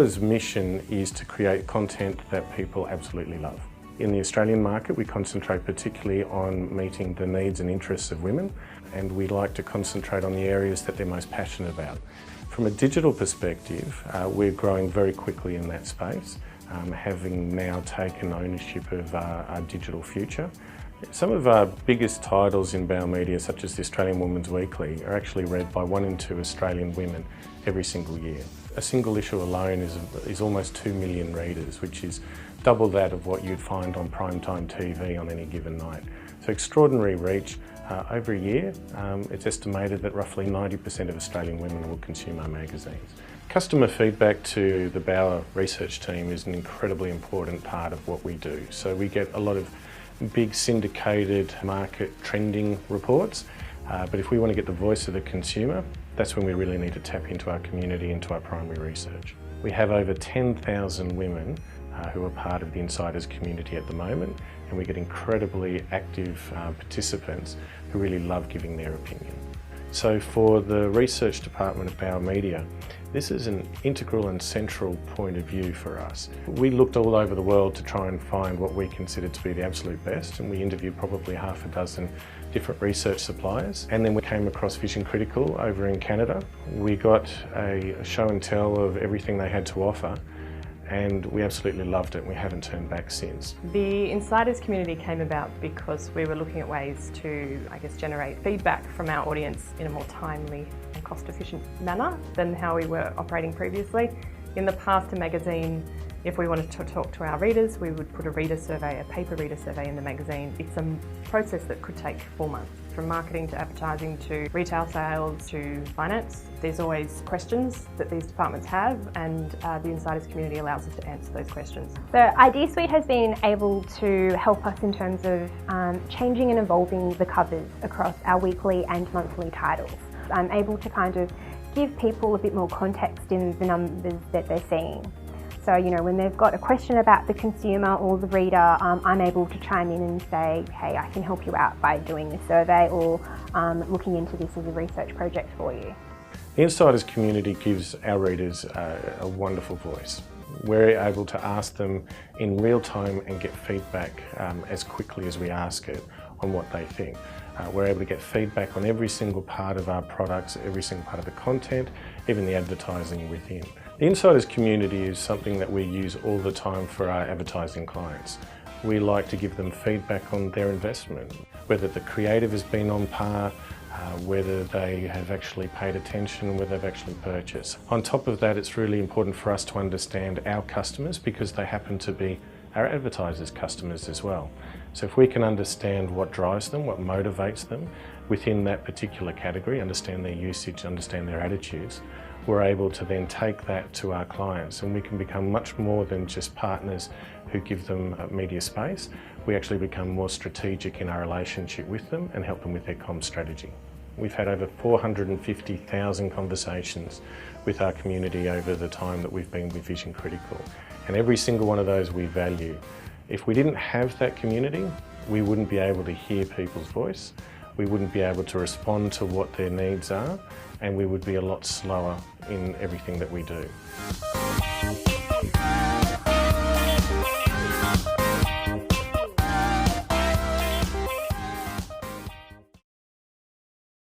Bauer's mission is to create content that people absolutely love. In the Australian market, we concentrate particularly on meeting the needs and interests of women, and we like to concentrate on the areas that they're most passionate about. From a digital perspective, we're growing very quickly in that space, having now taken ownership of our digital future. Some of our biggest titles in Bauer Media, such as the Australian Women's Weekly, are actually read by 1 in 2 Australian women every single year. A single issue alone is almost 2 million readers, which is double that of what you'd find on primetime TV on any given night. So extraordinary reach. Over a year, it's estimated that roughly 90% of Australian women will consume our magazines. Customer feedback to the Bauer research team is an incredibly important part of what we do. So we get a lot of big syndicated market trending reports, but if we want to get the voice of the consumer, that's when we really need to tap into our community, into our primary research. We have over 10,000 women who are part of the Insiders community at the moment, and we get incredibly active participants who really love giving their opinion. So for the research department of Bauer Media, this is an integral and central point of view for us. We looked all over the world to try and find what we considered to be the absolute best, and we interviewed probably half a dozen different research suppliers. And then we came across Vision Critical over in Canada. We got a show and tell of everything they had to offer, and we absolutely loved it, and we haven't turned back since. The Insiders community came about because we were looking at ways to, generate feedback from our audience in a more timely and cost-efficient manner than how we were operating previously. In the past, a magazine, if we wanted to talk to our readers, we would put a reader survey, a paper reader survey in the magazine. It's a process that could take 4 months. From marketing to advertising to retail sales to finance, there's always questions that these departments have, and the Insiders community allows us to answer those questions. The Idea Suite has been able to help us in terms of changing and evolving the covers across our weekly and monthly titles. I'm able to kind of give people a bit more context in the numbers that they're seeing. So, when they've got a question about the consumer or the reader, I'm able to chime in and say, hey, I can help you out by doing this survey or looking into this as a research project for you. The Insiders community gives our readers a wonderful voice. We're able to ask them in real time and get feedback as quickly as we ask it on what they think. We're able to get feedback on every single part of our products, every single part of the content, even the advertising within. The Insiders community is something that we use all the time for our advertising clients. We like to give them feedback on their investment, whether the creative has been on par, whether they have actually paid attention, whether they've actually purchased. On top of that, it's really important for us to understand our customers because they happen to be our advertisers' customers as well. So if we can understand what drives them, what motivates them within that particular category, understand their usage, understand their attitudes, we're able to then take that to our clients, and we can become much more than just partners who give them media space. We actually become more strategic in our relationship with them and help them with their comms strategy. We've had over 450,000 conversations with our community over the time that we've been with Vision Critical, and every single one of those we value. If we didn't have that community, we wouldn't be able to hear people's voice, we wouldn't be able to respond to what their needs are, and we would be a lot slower in everything that we do.